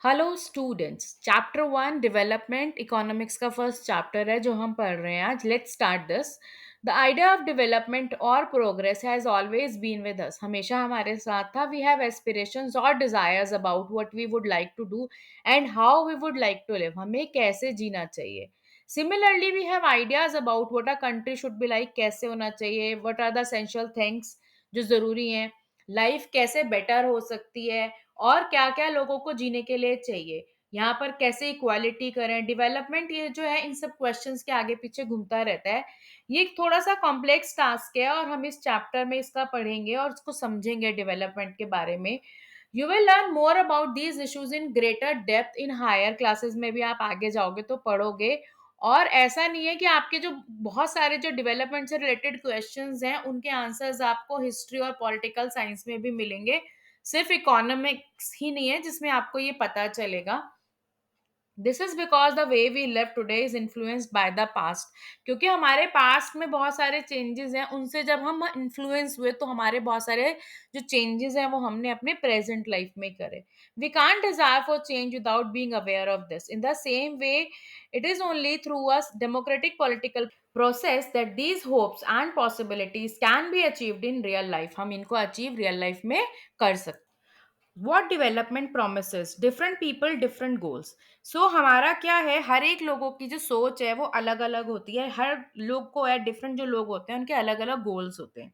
Hello students, chapter one development economics का first chapter है जो हम पढ़ रहे हैं आज। Let's start this. The idea of development और progress has always been with us. हमेशा हमारे साथ था। वी हैव एस्पिरेशंस और desires about what we would like to do and how we would like to live. हमें कैसे जीना चाहिए। Similarly we have ideas about what a country should be like, कैसे होना चाहिए, what are the essential things जो जरूरी हैं, लाइफ कैसे बेटर हो सकती है और क्या क्या लोगों को जीने के लिए चाहिए, यहाँ पर कैसे इक्वालिटी करें, डेवलपमेंट, ये जो है इन सब क्वेश्चंस के आगे पीछे घूमता रहता है। ये एक थोड़ा सा कॉम्प्लेक्स टास्क है और हम इस चैप्टर में इसका पढ़ेंगे और उसको समझेंगे डेवलपमेंट के बारे में। You will learn more about these issues in greater depth in higher classes में भी आप आगे जाओगे तो पढ़ोगे। और ऐसा नहीं है कि आपके जो बहुत सारे जो डेवलपमेंट से रिलेटेड क्वेश्चंस हैं उनके आंसर्स आपको हिस्ट्री और पॉलिटिकल साइंस में भी मिलेंगे। सिर्फ इकोनॉमिक्स ही नहीं है जिसमें आपको ये पता चलेगा। This is because the way we live today is influenced by the past. क्योंकि हमारे पास्ट में बहुत सारे चेंजेस हैं, उनसे जब हम इन्फ्लुएंस हुए तो हमारे बहुत सारे जो चेंजेस हैं वो हमने अपने प्रेजेंट लाइफ में करे। We can't desire for change without being aware of this. In the same way it is only through a democratic political process that these hopes and possibilities can be achieved in real life। हम इनको achieve real life में कर सकते। What development promise different people different goals. So हमारा क्या है, हर एक लोगों की जो सोच है वो अलग अलग होती है। हर लोग को है, डिफरेंट जो लोग होते हैं उनके अलग अलग गोल्स होते हैं।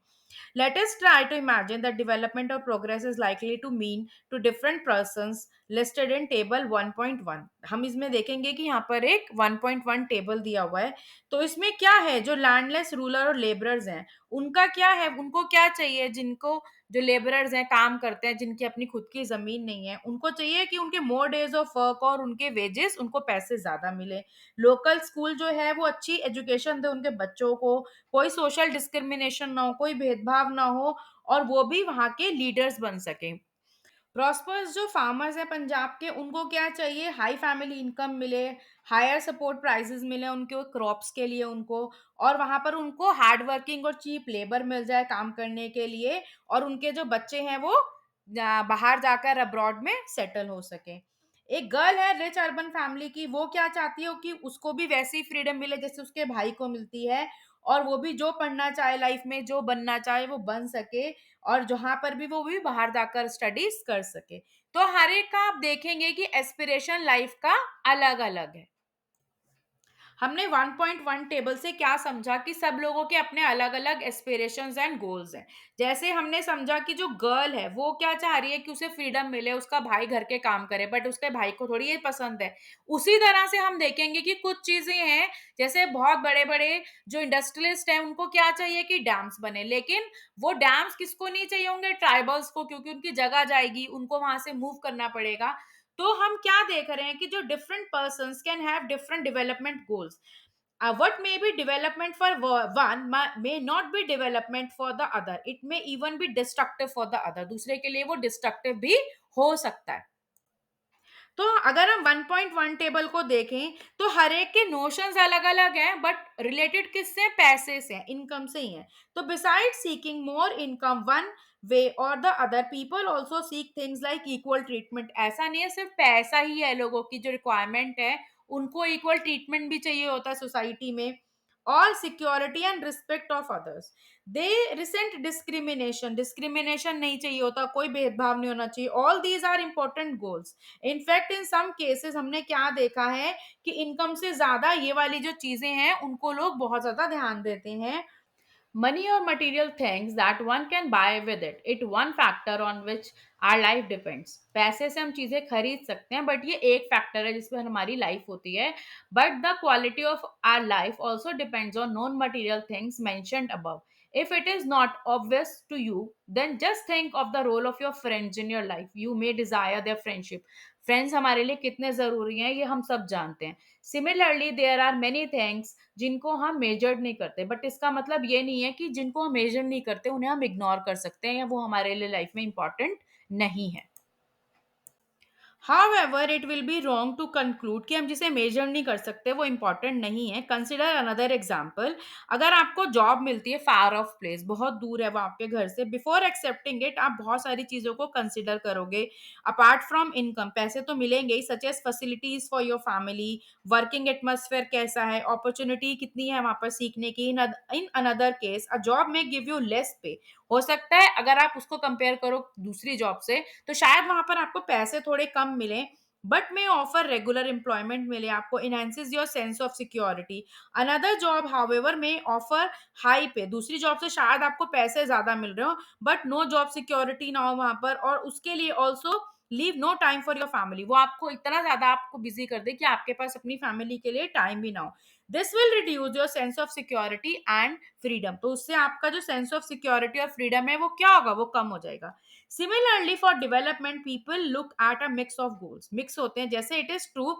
Let us try to imagine that development or progress is likely to mean to different persons listed in table 1.1। हम इसमें देखेंगे कि यहाँ पर एक 1.1 टेबल दिया हुआ है। तो इसमें क्या है, जो लैंडलेस रूलर और लेबरर्स हैं उनका क्या है, उनको क्या चाहिए, जिनको जो लेबरर्स हैं, काम करते हैं, जिनकी अपनी खुद की जमीन नहीं है, उनको चाहिए कि उनके मोर डेज ऑफ वर्क और उनके वेजेस, उनको पैसे ज्यादा मिले। लोकल स्कूल जो है वो अच्छी एजुकेशन दे उनके बच्चों को, कोई सोशल डिस्क्रिमिनेशन ना हो, कोई भेदभाव ना हो, और वो भी वहाँ के लीडर्स बन सके। प्रॉस्पर्स जो फार्मर्स हैं पंजाब के, उनको क्या चाहिए, हाई फैमिली इनकम मिले, हायर सपोर्ट प्राइसेस मिले उनके क्रॉप्स के लिए उनको, और वहां पर उनको हार्ड वर्किंग और चीप लेबर मिल जाए काम करने के लिए, और उनके जो बच्चे हैं वो बाहर जाकर अब्रॉड में सेटल हो सके। एक गर्ल है रिच अर्बन फैमिली की, वो क्या चाहती है कि उसको भी वैसी फ्रीडम मिले जैसे उसके भाई को मिलती है, और वो भी जो पढ़ना चाहे लाइफ में, जो बनना चाहे वो बन सके, और जहां पर भी वो भी बाहर जाकर स्टडीज कर सके। तो हर एक का आप देखेंगे कि एस्पिरेशन लाइफ का अलग अलग है। हमने 1.1 टेबल से क्या समझा कि सब लोगों के अपने अलग अलग एस्पिरेशंस एंड गोल्स हैं। जैसे हमने समझा कि जो गर्ल है वो क्या चाह रही है कि उसे फ्रीडम मिले, उसका भाई घर के काम करे, बट उसके भाई को थोड़ी ये पसंद है। उसी तरह से हम देखेंगे कि कुछ चीजें हैं, जैसे बहुत बड़े बड़े जो इंडस्ट्रियलिस्ट हैं उनको क्या चाहिए कि डैम्स बने, लेकिन वो डैम्स किसको नहीं चाहिए होंगे, ट्राइबल्स को, क्योंकि उनकी जगह जाएगी, उनको वहां से मूव करना पड़ेगा। तो हम क्या देख रहे हैं कि जो different person can have different development goals. what may be development for one may not be development for the other, it may even be destructive for the other, दूसरे के लिए वो डिस्ट्रक्टिव भी हो सकता है। तो अगर हम 1.1 टेबल को देखें तो हर एक के नोशंस अलग अलग हैं, बट रिलेटेड किससे, पैसे से, इनकम से ही है। तो besides seeking more income one way और the other, people also seek things like equal treatment. ऐसा नहीं है सिर्फ पैसा ही है लोगों की जो रिक्वायरमेंट है, उनको इक्वल ट्रीटमेंट भी चाहिए होता है सोसाइटी में, और security and respect of others. They resent discrimination, discrimination नहीं चाहिए होता, कोई भेदभाव नहीं होना चाहिए। All these are important goals. In fact in some cases हमने क्या देखा है कि इनकम से ज्यादा ये वाली जो चीजें हैं उनको लोग बहुत ज्यादा ध्यान देते हैं। Money or material things that one can buy with it one factor on which our life depends। पैसे से हम चीजें खरीद सकते हैं, बट ये एक फैक्टर है जिसपे हमारी लाइफ होती है। But the quality of our life also depends on non material things mentioned above। if it is not obvious to you, then just think of the role of your friends in your life। you may desire their friendship। Friends हमारे लिए कितने जरूरी हैं ये हम सब जानते हैं। Similarly there are many things जिनको हम मेजर्ड नहीं करते, बट इसका मतलब ये नहीं है कि जिनको हम मेजर नहीं करते उन्हें हम इग्नोर कर सकते हैं या वो हमारे लिए लाइफ में इंपॉर्टेंट नहीं है। However, it will be wrong to conclude कि हम जिसे मेजर नहीं कर सकते वो इंपॉर्टेंट नहीं है. Consider another example. अगर आपको जॉब मिलती है फार ऑफ प्लेस, बहुत दूर है वो आपके घर से, बिफोर एक्सेप्टिंग इट आप बहुत सारी चीज़ों को कंसिडर करोगे. अपार्ट फ्रॉम इनकम, पैसे तो मिलेंगे ही, such as facilities for your family, working atmosphere कैसा है, अपॉर्चुनिटी कितनी है वहाँ पर सीखने की. In another case a job में गिव यू लेस पे. हो सकता है अगर आप उसको कंपेयर करो दूसरी जॉब से तो शायद वहां पर आपको पैसे थोड़े कम मिले, but may offer regular employment मिले आपको, enhances your sense of security. Another job however may offer high पे, दूसरी जॉब से शायद आपको पैसे ज्यादा मिल रहे हो बट नो जॉब सिक्योरिटी ना हो वहां पर, और उसके लिए also leave no time for your family, वो आपको इतना ज्यादा आपको बिजी कर दे कि आपके पास अपनी फैमिली के लिए टाइम भी ना हो. This will reduce your sense of security and freedom. तो उससे आपका जो सेंस ऑफ सिक्योरिटी और फ्रीडम है वो क्या होगा, वो कम हो जाएगा. Similarly, for development, people look at a mix of goals. Mix होते हैं, जैसे it is true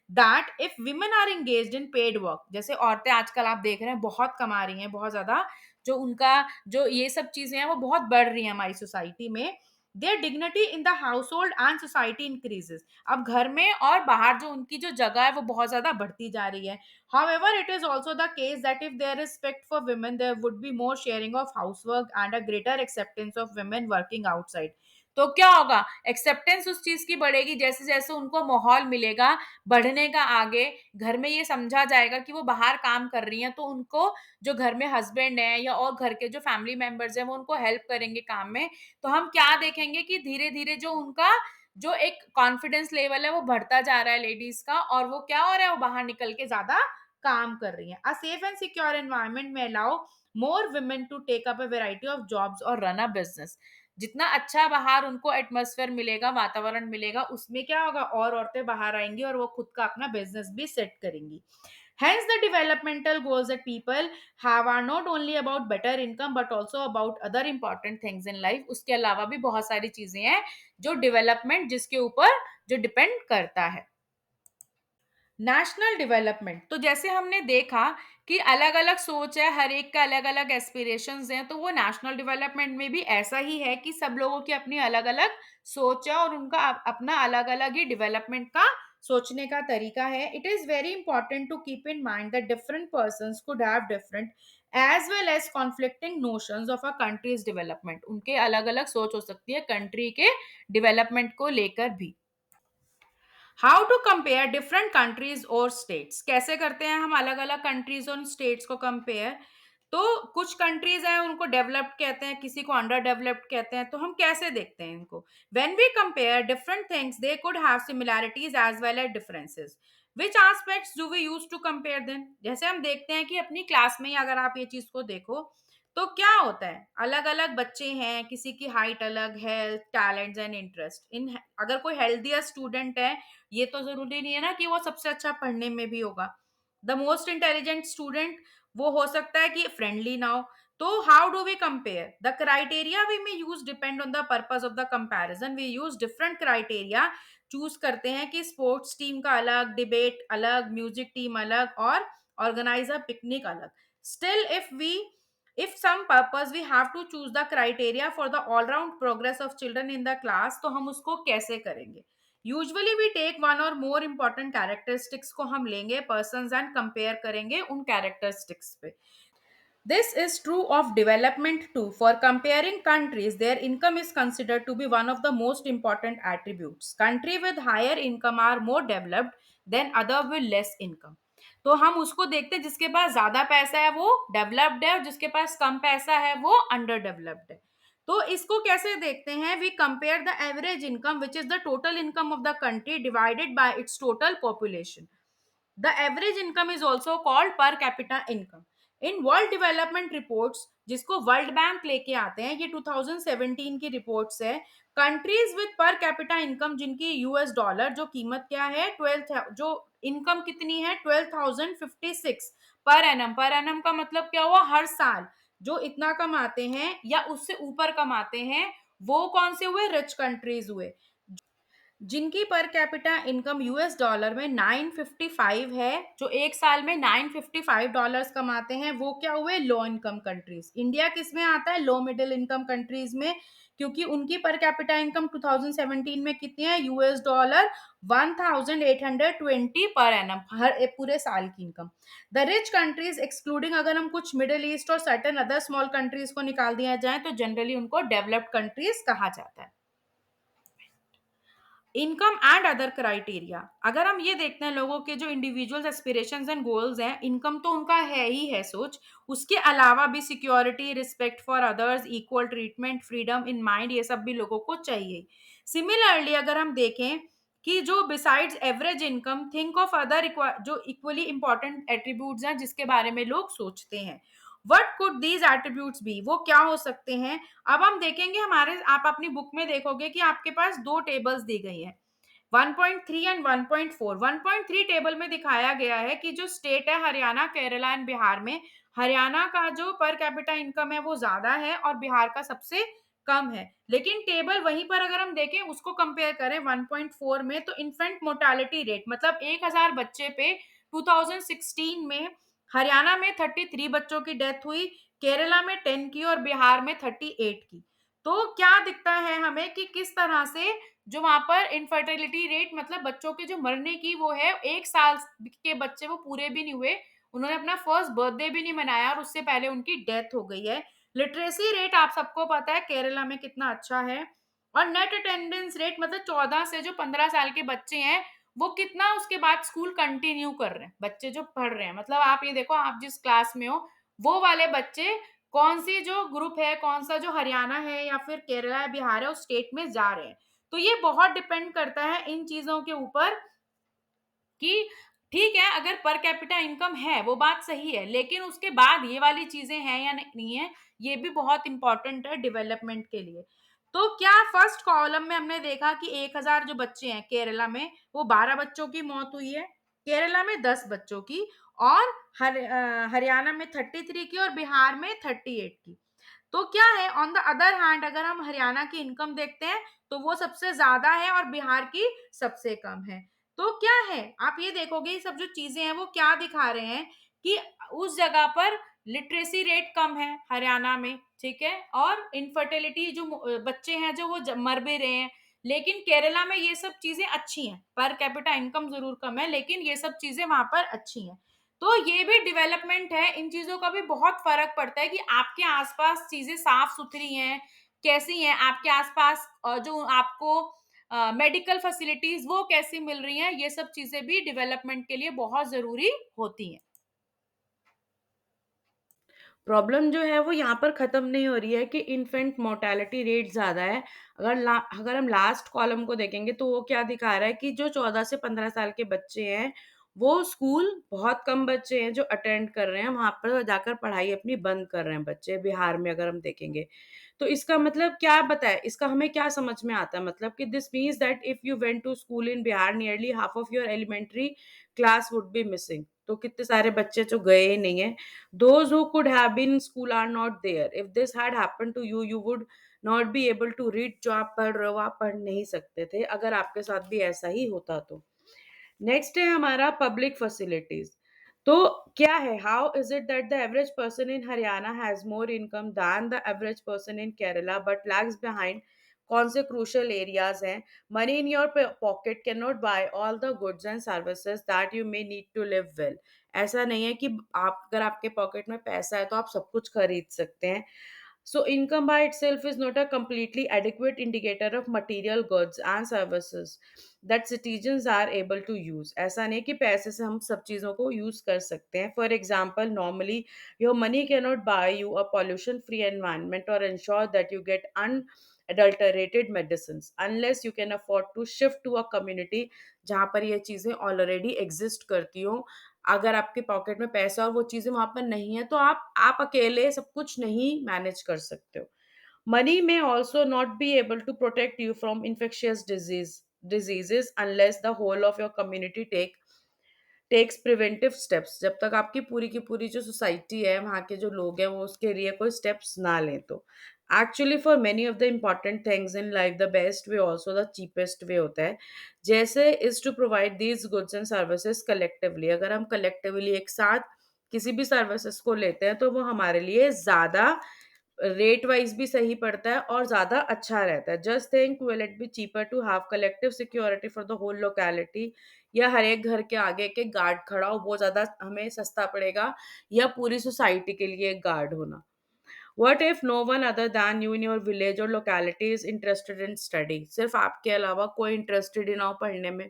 that if women are engaged in paid work, जैसे औरतें आजकल आप देख रहे हैं बहुत कमा रही हैं, बहुत ज्यादा, जो उनका जो ये सब चीजें हैं वो बहुत बढ़ रही हैं हमारी सोसाइटी में. There dignity in the house hold and society increases. अब घर में और बाहर जो उनकी जो जगह है वो बहुत ज्यादा बढ़ती जा रही है. However, it is also the case that if there is respect for women, there would be more sharing of housework and a greater acceptance of women working outside. तो क्या होगा, एक्सेप्टेंस उस चीज की बढ़ेगी जैसे जैसे उनको माहौल मिलेगा बढ़ने का आगे, घर में ये समझा जाएगा कि वो बाहर काम कर रही हैं तो उनको जो घर में हस्बैंड है या और घर के जो फैमिली मेंबर्स हैं वो उनको हेल्प करेंगे काम में. तो हम क्या देखेंगे कि धीरे धीरे जो उनका जो एक कॉन्फिडेंस लेवल है वो बढ़ता जा रहा है लेडीज का, और वो क्या हो रहा है, वो बाहर निकल के ज्यादा काम कर रही हैं. A safe and secure environment में allow more women to take up a variety of jobs और रन अ बिजनेस. जितना अच्छा बाहर उनको एटमॉस्फेयर मिलेगा, वातावरण मिलेगा, उसमें क्या होगा, और औरतें बाहर आएंगी और वो खुद का अपना बिजनेस भी सेट करेंगी. Hence, the developmental goals that people have are not only about better income but also about other important things in life. उसके अलावा भी बहुत सारी चीजें हैं जो डेवलपमेंट जिसके ऊपर जो डिपेंड करता है. नेशनल डेवलपमेंट, तो जैसे हमने देखा कि अलग अलग सोच है, हर एक का अलग अलग एस्पिरेशंस हैं, तो वो नेशनल डेवलपमेंट में भी ऐसा ही है कि सब लोगों की अपनी अलग अलग सोच है और उनका अपना अलग अलग ही डेवलपमेंट का सोचने का तरीका है. It is very important to keep in mind that different persons could have different as well as conflicting notions of a country's development. उनके अलग अलग सोच हो सकती है कंट्री के डेवलपमेंट को लेकर भी. How to compare different countries और स्टेट्स, कैसे करते हैं हम अलग अलग कंट्रीज और स्टेट्स को कंपेयर. तो कुछ कंट्रीज हैं उनको डेवलप्ड कहते हैं, किसी को अंडर डेवलप्ड कहते हैं, तो हम कैसे देखते हैं इनको. When we compare different things they could have similarities as well as differences. Which aspects do we use to compare them. जैसे हम देखते हैं कि अपनी क्लास में ही अगर आप ये चीज को देखो तो क्या होता है, अलग अलग बच्चे हैं, किसी की हाइट अलग है, टैलेंट्स एंड इंटरेस्ट इन, अगर कोई हेल्थियर स्टूडेंट है, ये तो जरूरी नहीं है ना कि वो सबसे अच्छा पढ़ने में भी होगा. द मोस्ट इंटेलिजेंट स्टूडेंट, वो हो सकता है कि फ्रेंडली ना हो. तो how do we compare, the criteria we may use depend on the purpose of the comparison. We use different criteria, choose करते हैं कि स्पोर्ट्स टीम का अलग, डिबेट अलग, म्यूजिक टीम अलग, और ऑर्गेनाइज अ पिकनिक अलग. Still if some purpose we have to choose the criteria for the all round progress of children in the class, तो हम उसको कैसे करेंगे. यूजुअली वी टेक वन और मोर इंपॉर्टेंट कैरेक्टरिस्टिक्स को हम लेंगे पर्सन एंड कंपेयर करेंगे उन कैरेक्टरिस्टिक्स पे. This is true of development too. For comparing countries, their income is considered to be one of the most important attributes. Country with higher income are more developed than other with less income. तो हम उसको देखते हैं, जिसके पास ज्यादा पैसा है वो डेवलप्ड है और जिसके पास कम पैसा है वो अंडर डेवलप्ड है. तो इसको कैसे देखते हैं, we compare the average income which is the total income of the country divided by its total population. The average income is also called per capita income. In World Development Reports, जिसको world bank लेके आते हैं, ये 2017 की reports है, countries with per capita income जिनकी US dollar जो कीमत क्या है 12, जो इनकम कितनी है 12,056 पर एनम. पर एनम का मतलब क्या हुआ, हर साल जो इतना कमाते हैं या उससे ऊपर कमाते हैं वो कौन से हुए, रिच कंट्रीज हुए. जिनकी per capita income US dollar में 955 है, जो एक साल में 955 डॉलर्स कमाते हैं, वो क्या हुए, लो इनकम कंट्रीज. इंडिया किस में आता है, लो मिडिल इनकम कंट्रीज में. क्योंकि उनकी पर कैपिटा इनकम 2017 में कितनी है, $1820 पर एनम, हर पूरे साल की income. The rich countries excluding, अगर हम कुछ मिडिल ईस्ट और सर्टेन अदर स्मॉल कंट्रीज को निकाल दिया जाए तो जनरली उनको डेवलप्ड कंट्रीज कहा जाता है। इनकम एंड अदर क्राइटेरिया, अगर हम ये देखते हैं लोगों के जो इंडिविजुअल्स एस्पिरेशंस एंड गोल्स हैं, इनकम तो उनका है ही है सोच, उसके अलावा भी security, respect for others, equal treatment, freedom in mind, ये सब भी लोगों को चाहिए। सिमिलरली अगर हम देखें कि जो besides average income, think of other जो इक्वली इंपॉर्टेंट एट्रीब्यूट्स हैं जिसके बारे में लोग सोचते हैं। What could these attributes be, वो क्या हो सकते हैं। अब हम देखेंगे, हमारे आप अपनी बुक में देखोगे कि आपके पास दो टेबल्स दी गई हैं, 1.3 एंड 1.4। 1.3 टेबल में दिखाया गया है कि जो स्टेट है हरियाणा, केरला एंड बिहार में, हरियाणा का जो पर कैपिटा इनकम है वो ज्यादा है और बिहार का सबसे कम है। लेकिन टेबल वहीं पर अगर हम देखें, उसको कंपेयर करें 1.4 में, तो इन्फेंट मोर्टालिटी रेट, मतलब 1000 बच्चे पे 2016 में हरियाणा में 33 बच्चों की डेथ हुई, केरला में 10 की और बिहार में 38 की। तो क्या दिखता है हमें कि किस तरह से जो वहां पर इनफर्टिलिटी रेट, मतलब बच्चों के जो मरने की वो है, 1 साल के बच्चे वो पूरे भी नहीं हुए, उन्होंने अपना फर्स्ट बर्थडे भी नहीं मनाया और उससे पहले उनकी डेथ हो गई है। लिटरेसी रेट आप सबको पता है केरला में कितना अच्छा है। और नेट अटेंडेंस रेट, मतलब 14 से जो 15 साल के बच्चे हैं वो कितना उसके बाद स्कूल कंटिन्यू कर रहे हैं, बच्चे जो पढ़ रहे हैं, मतलब आप ये देखो आप जिस क्लास में हो वो वाले बच्चे कौन सी जो ग्रुप है, कौन सा जो हरियाणा है या फिर केरला है, बिहार है, उस स्टेट में जा रहे हैं। तो ये बहुत डिपेंड करता है इन चीजों के ऊपर कि ठीक है, अगर पर कैपिटा इनकम है वो बात सही है, लेकिन उसके बाद ये वाली चीजें हैं या नहीं है, ये भी बहुत इंपॉर्टेंट है डेवलपमेंट के लिए। तो क्या फर्स्ट कॉलम में हमने देखा कि 1000 जो बच्चे हैं केरला में, वो 12 बच्चों की मौत हुई है, केरला में 10 बच्चों की, और हरियाणा में 33 की और बिहार में 38 की। तो क्या है, ऑन द अदर हैंड अगर हम हरियाणा की इनकम देखते हैं तो वो सबसे ज्यादा है और बिहार की सबसे कम है। तो क्या है, आप ये देखोगे ये सब जो चीजें हैं वो क्या दिखा रहे हैं कि उस जगह पर लिटरेसी रेट कम है हरियाणा में, ठीक है, और इनफर्टिलिटी जो बच्चे हैं जो वो मर भी रहे हैं। लेकिन केरला में ये सब चीजें अच्छी हैं, पर कैपिटा इनकम जरूर कम है लेकिन ये सब चीजें वहां पर अच्छी हैं। तो ये भी डेवलपमेंट है, इन चीजों का भी बहुत फर्क पड़ता है कि आपके आसपास चीजें साफ सुथरी हैं, कैसी हैं आपके आसपास, जो आपको मेडिकल फैसिलिटीज वो कैसी मिल रही हैं, ये सब चीजें भी डेवलपमेंट के लिए बहुत जरूरी होती हैं। प्रॉब्लम जो है वो यहाँ पर खत्म नहीं हो रही है कि इन्फेंट मोर्टेलिटी रेट ज़्यादा है। अगर हम लास्ट कॉलम को देखेंगे तो वो क्या दिखा रहा है कि जो 14 से 15 साल के बच्चे हैं, वो स्कूल बहुत कम बच्चे हैं जो अटेंड कर रहे हैं, वहाँ पर जाकर पढ़ाई अपनी बंद कर रहे हैं बच्चे, बिहार में अगर हम देखेंगे। तो इसका मतलब क्या बताए, इसका हमें क्या समझ में आता है, मतलब कि this means that if you went to school in Bihar nearly half of your elementary class would be missing. तो कितने सारे बच्चे जो गए ही नहीं है। Those who could have been in school are not there. If this had happened to you, you would not be able to read। जो आप पढ़ रहे हो आप पढ़ नहीं सकते थे अगर आपके साथ भी ऐसा ही होता तो। नेक्स्ट है हमारा पब्लिक फैसिलिटीज। तो क्या है, how is it that the average person in Haryana has more income than the average person in Kerala but lags behind. कौन से क्रूशल एरियाज हैं। Money in your pocket can not buy all the goods and services that you may need to live well. ऐसा नहीं है कि आप अगर आपके पॉकेट में पैसा है तो आप सब कुछ खरीद सकते हैं। So income by itself is not a completely adequate indicator of material goods and services that citizens are able to use। ऐसा नहीं कि पैसे से हम सब चीज़ों को यूज कर सकते हैं। For example, normally your money cannot buy you a pollution-free environment or ensure that you get unadulterated medicines unless you can afford to shift to a community जहाँ पर ये चीज़ें already exist करती हो। अगर आपके पॉकेट में पैसा और वो चीजें वहां पर नहीं है तो आप अकेले सब कुछ नहीं मैनेज कर सकते हो। Money may also not be able to protect you from infectious diseases unless the whole of your community takes preventive steps. जब तक आपकी पूरी की पूरी जो सोसाइटी है वहाँ के जो लोग हैं वो उसके लिए कोई स्टेप्स ना लें तो। Actually for many of the important things in life the best way also the cheapest way होता है। जैसे is to provide these goods and services collectively. अगर हम कलेक्टिवली एक साथ किसी भी सर्विसेज को लेते हैं तो वो हमारे लिए ज़्यादा रेट वाइज भी सही पड़ता है और ज़्यादा अच्छा रहता है। Just think will it be cheaper to have collective security for the whole locality, या हर एक घर के आगे एक एक गार्ड खड़ा हो, वो ज़्यादा हमें सस्ता पड़ेगा, या पूरी सोसाइटी के लिए एक गार्ड होना? What if no one other than you in your village or locality is interested in study? सिर्फ आपके अलावा कोई इंटरेस्टेड ही ना हो पढ़ने में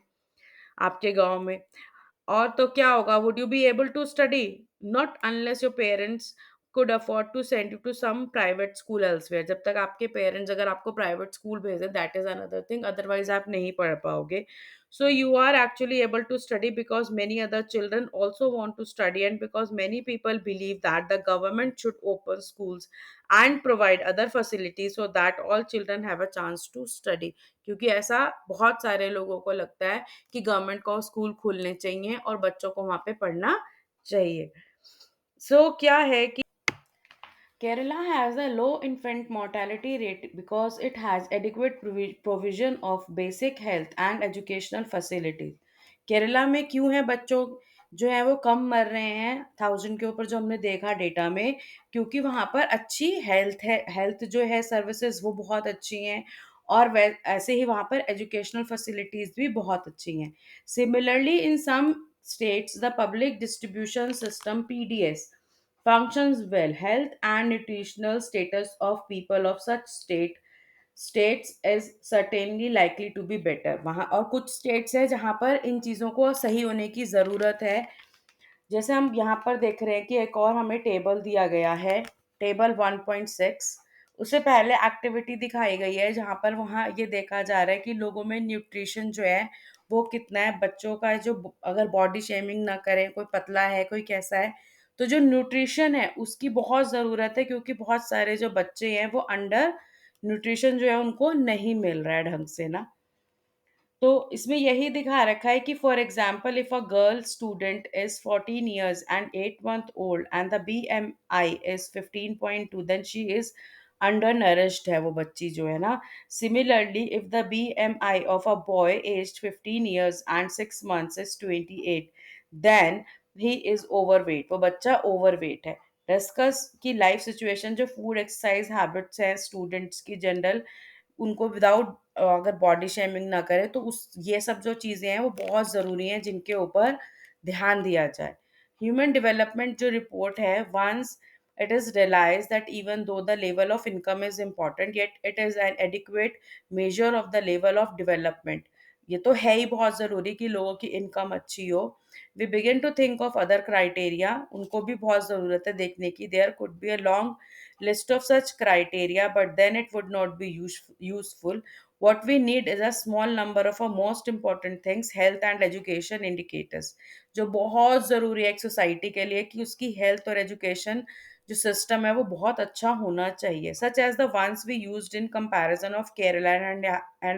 आपके गांव में, और तो क्या होगा? Would you be able to study? Not unless your parents could afford to send you to some private school elsewhere. जब तक आपके पेरेंट्स अगर आपको प्राइवेट स्कूल भेजे, that is another thing, otherwise आप नहीं पढ़ पाओगे। So you are actually able to study because many other children also want to study, and because many people believe that the government should open schools and provide other facilities so that all children have a chance to study। क्योंकि ऐसा बहुत सारे लोगों को लगता है कि government को स्कूल खोलने चाहिए और बच्चों को वहां पे पढ़ना चाहिए। क्या है कि Kerala has a low infant mortality rate because it has adequate provision of basic health and educational facilities। Kerala में क्यों है बच्चों जो है वो कम मर रहे हैं 1000 के ऊपर, जो हमने देखा डेटा में? क्योंकि वहाँ पर अच्छी हेल्थ है, हेल्थ जो है सर्विसेज वो बहुत अच्छी हैं, और वै ऐसे ही वहाँ पर एजुकेशनल फैसिलिटीज भी बहुत अच्छी हैं। Similarly in some states the public distribution system PDS functions well. Health and nutritional status of people of such states is certainly likely to be better। वहाँ और कुछ स्टेट्स है जहाँ पर इन चीज़ों को सही होने की ज़रूरत है। जैसे हम यहाँ पर देख रहे हैं कि एक और हमें टेबल दिया गया है, टेबल 1.6। उससे पहले एक्टिविटी दिखाई गई है जहाँ पर वहाँ ये देखा जा रहा है कि लोगों में न्यूट्रिशन जो है वो कितना है। बच्चों का जो, अगर बॉडी शेमिंग ना करें, कोई पतला है कोई कैसा है, तो जो न्यूट्रिशन है उसकी बहुत ज़रूरत है, क्योंकि बहुत सारे जो बच्चे हैं वो अंडर न्यूट्रिशन जो है उनको नहीं मिल रहा है ढंग से ना। तो इसमें यही दिखा रखा है कि for example if a girl student is 14 years and 8 month old and the BMI is 15.2, then she is undernourished है वो बच्ची जो है ना। Similarly if the BMI of a boy aged 15 years and 6 months is 28, then he is overweight, वो बच्चा overweight है। Discuss की लाइफ सिचुएशन, जो फूड एक्सरसाइज हैबिट्स हैं स्टूडेंट्स की जनरल, उनको विदाउट, अगर बॉडी शेमिंग ना करे तो उस ये सब जो चीज़ें हैं वो बहुत ज़रूरी हैं जिनके ऊपर ध्यान दिया जाए। ह्यूमन डेवलपमेंट जो रिपोर्ट है, once it is realized that even though the level of income is important, yet it is an adequate measure of the level of development। ये तो है ही बहुत ज़रूरी कि लोगों की इनकम अच्छी हो। We begin to think of other criteria, उनको भी बहुत ज़रूरत है देखने की। There could be a long list of such criteria, but then it would not be useful। What we need is a small number of our most important things, health and education indicators, जो बहुत ज़रूरी है एक society के लिए कि उसकी health और एजुकेशन जो सिस्टम है वो बहुत अच्छा होना चाहिए। Such as the ones we used in comparison of Kerala and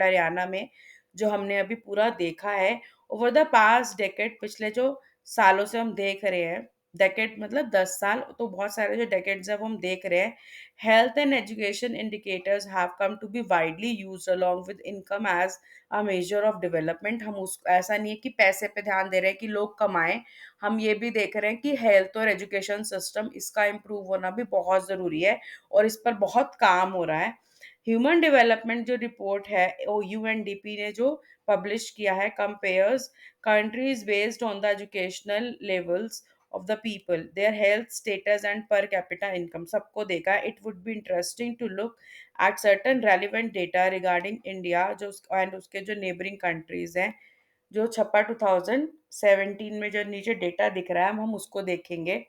Haryana में, जो हमने अभी पूरा देखा है ओवर द पास्ट डेकेड, पिछले जो सालों से हम देख रहे हैं, डेकेड मतलब 10 साल, तो बहुत सारे जो डेकेड्स है वो हम देख रहे हैं। Health and education indicators have come to be widely used along with income as a measure of development. हम उस ऐसा नहीं है कि पैसे पे ध्यान दे रहे हैं कि लोग कमाएं, हम ये भी देख रहे हैं कि हेल्थ और एजुकेशन सिस्टम इसका इम्प्रूव होना भी बहुत ज़रूरी है, और इस पर बहुत काम हो रहा है। ह्यूमन डेवलपमेंट जो रिपोर्ट है ओ यूएनडीपी ने जो पब्लिश किया है, compares countries based on the educational levels of the people, their health status and per capita income, सबको देखा है। It would be interesting to look at certain relevant data regarding India जो and उसके जो neighboring countries हैं, जो छपा 2017 में जो नीचे डेटा दिख रहा है हम उसको देखेंगे।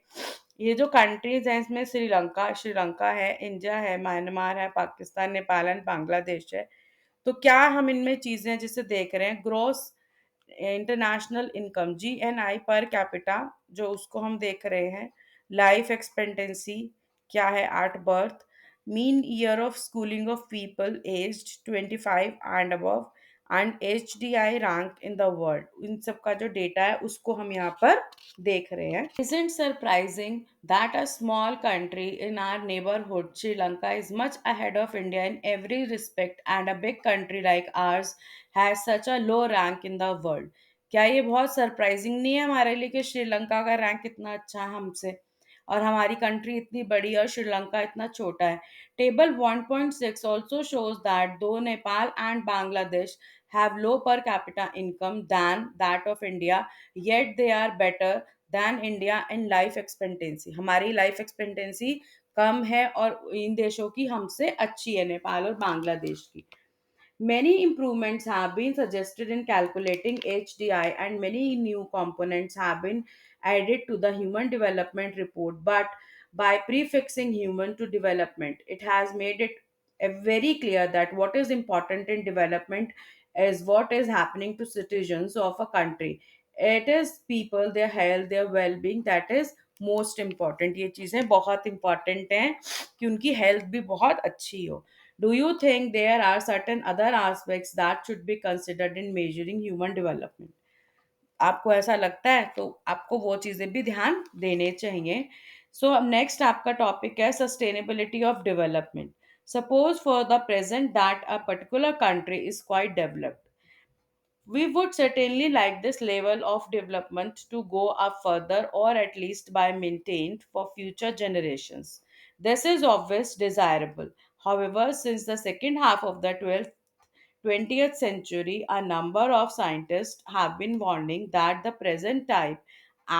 ये जो कंट्रीज हैं इसमें श्रीलंका है, इंडिया है, म्यांमार है, पाकिस्तान, नेपाल एंड बांग्लादेश है। तो क्या हम इनमें चीज़ें जिसे देख रहे हैं, gross international income GNI per capita जो उसको हम देख रहे हैं, लाइफ एक्सपेक्टेंसी क्या है at birth, mean year of schooling of people aged 25 and above, and HDI rank in the world, इन सब का जो डेटा है उसको हम यहाँ पर देख रहे हैं। Isn't surprising that a small country in our neighborhood, Sri Lanka, is much ahead of India in every respect, and a big country like ours has such a low rank in the world। क्या ये बहुत surprising नहीं है हमारे लिए कि श्रीलंका का rank इतना अच्छा है हमसे? और हमारी कंट्री इतनी बड़ी और श्रीलंका इतना छोटा है. Table 1.6 also shows that though Nepal and Bangladesh have low per capita income than that of India, yet they are better than India in life expectancy. हमारी लाइफ एक्सपेक्टेंसी कम है और इन देशों की हमसे अच्छी है, नेपाल और बांग्लादेश की. Many improvements have been suggested in calculating HDI, and many new components have been added to the Human Development Report. But by prefixing human to development, it has made it very clear that what is important in development is what is happening to citizens of a country. It is people, their health, their well-being that is most important. ये चीज़ें बहुत important हैं कि उनकी health भी बहुत अच्छी हो. Do you think there are certain other aspects that should be considered in measuring human development? आपको ऐसा लगता है तो आपको वो चीज़ें भी ध्यान देने चाहिए. सो अब नेक्स्ट आपका टॉपिक है sustainability of development. Suppose for the present that a particular country is quite developed. We would certainly like this level of development to go up further or at least by maintained for future generations. This is obvious desirable. However, since the second half of the 20th century, a number of scientists have been warning that the present type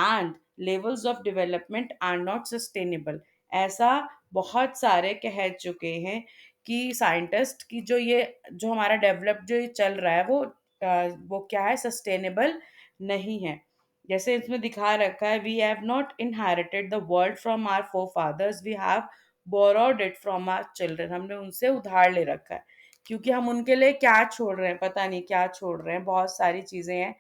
and levels of development are not sustainable. ऐसा बहुत सारे कह चुके हैं कि scientist की जो हमारा डेवलप जो ये चल रहा है वो क्या है, सस्टेनेबल नहीं है. जैसे इसमें दिखा रखा है, we have not inherited the world from our forefathers, we have borrowed it from our children. हमने उनसे उधार ले रखा है, क्योंकि हम उनके लिए क्या छोड़ रहे हैं, पता नहीं क्या छोड़ रहे हैं. बहुत सारी चीजें हैं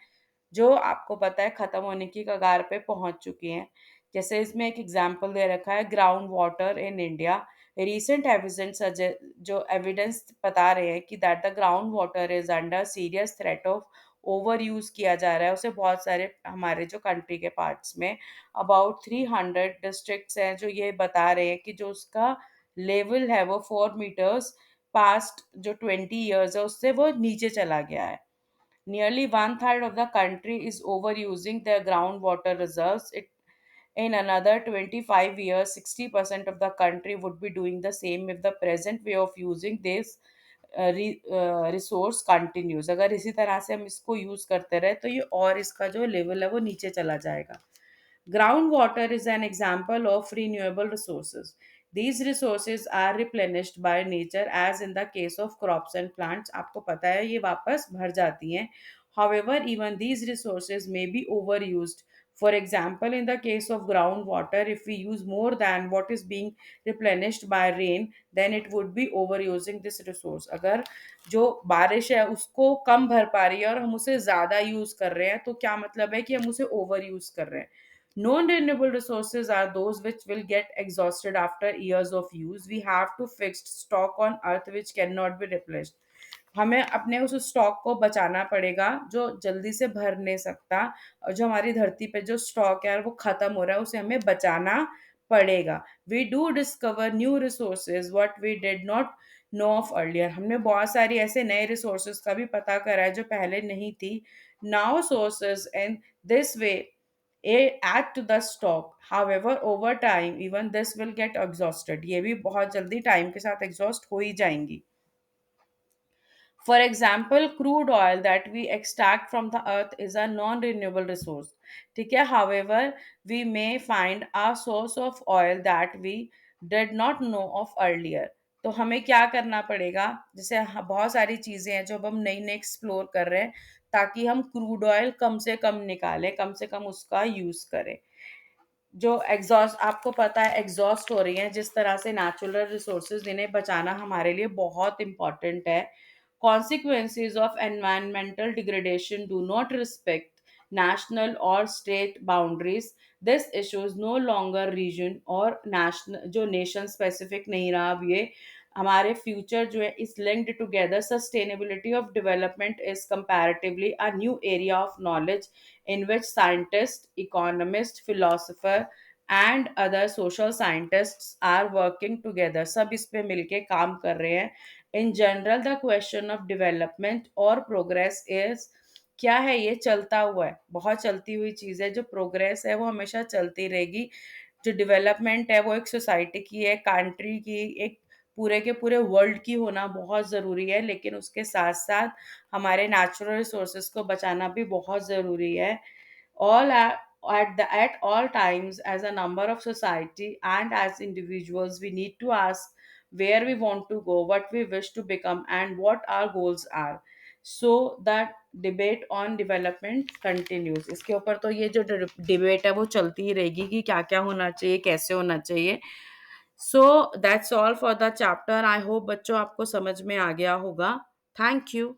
जो आपको पता है खत्म होने की कगार पे पहुंच चुकी हैं. जैसे इसमें एक एग्जांपल दे रखा है, ground water in India. Recent evidence जो एविडेंस बता रहे हैं कि that the ground water is under serious threat of over use किया जा रहा है उसे बहुत सारे हमारे जो कंट्री के पार्ट्स में. अबाउट 300 डिस्ट्रिक्ट्स हैं जो ये बता रहे हैं कि जो उसका लेवल है वो 4 मीटर्स पास्ट जो 20 ईयर्स है उससे वो नीचे चला गया है. Nearly one third of the country is overusing their groundwater reserves. In another 25 years, 60% of the country would be doing the same if the present way of using this resource continues. अगर इसी तरह से हम इसको use करते रहे तो ये और इसका जो लेवल है वो नीचे चला जाएगा. Groundwater is an example of renewable resources. These resources are replenished by nature as in the case of crops and plants. आपको पता है ये वापस भर जाती हैं. However, even these resources may be overused. For example, in the case of groundwater, if we use more than what is being replenished by rain, then it would be overusing this resource. अगर जो बारिश है उसको कम भर पा रही है और हम उसे ज़्यादा यूज़ कर रहे हैं तो क्या मतलब है कि हम उसे ओवर यूज़ कर रहे हैं. Non-renewable resources are those which will get exhausted after years of use. We have to fixed stock on earth which cannot be replenished. हमें अपने उस स्टॉक को बचाना पड़ेगा जो जल्दी से भर नहीं सकता, और जो हमारी धरती पे जो स्टॉक है वो खत्म हो रहा है उसे हमें बचाना पड़ेगा. We do discover new resources what we did not know of earlier. हमने बहुत सारी ऐसे नए रिसोर्सेज का भी पता करा है जो पहले नहीं थी. Now sources in this way add to the stock. However, over time, even this will get exhausted. ये भी बहुत जल्दी टाइम के साथ एग्जॉस्ट हो ही जाएंगी. For example, crude oil that we extract from the earth is a non-renewable resource. ठीक है. However, we may find a source of oil that we did not know of earlier. तो हमें क्या करना पड़ेगा, जैसे बहुत सारी चीज़ें हैं जो अब हम नई नई एक्सप्लोर कर रहे हैं ताकि हम क्रूड ऑयल कम से कम निकालें, कम से कम उसका यूज़ करें. जो एग्जॉस्ट आपको पता है एग्जॉस्ट हो रही हैं, जिस तरह से नेचुरल रिसोर्सेज इन्हें बचाना हमारे लिए बहुत इंपॉर्टेंट है. Consequences of environmental degradation do not respect national or state boundaries. This issue is no longer region और national जो nation specific नहीं रहा. अब ये हमारे फ्यूचर जो है is linked together. Sustainability of development is comparatively a new area of knowledge in which scientists, economists, philosophers and other social scientists are working together. सब इस पे मिलके काम कर रहे हैं. In general, the question of development और progress is क्या है, ये चलता हुआ है, बहुत चलती हुई चीज़ है. जो प्रोग्रेस है वो हमेशा चलती रहेगी. जो डेवलपमेंट है वो एक सोसाइटी की, एक कंट्री की, एक पूरे के पूरे वर्ल्ड की होना बहुत ज़रूरी है, लेकिन उसके साथ साथ हमारे नेचुरल रिसोर्सेज को बचाना भी बहुत ज़रूरी है। all at all times, as a number of society and as individuals, we need to ask where we want to go, what we wish to become, and what our goals are, so that debate on development continues. इसके ऊपर तो ये जो debate है वो चलती ही रहेगी कि क्या क्या होना चाहिए, कैसे होना चाहिए। So that's all for the chapter. I hope बच्चों आपको समझ में आ गया होगा। Thank you.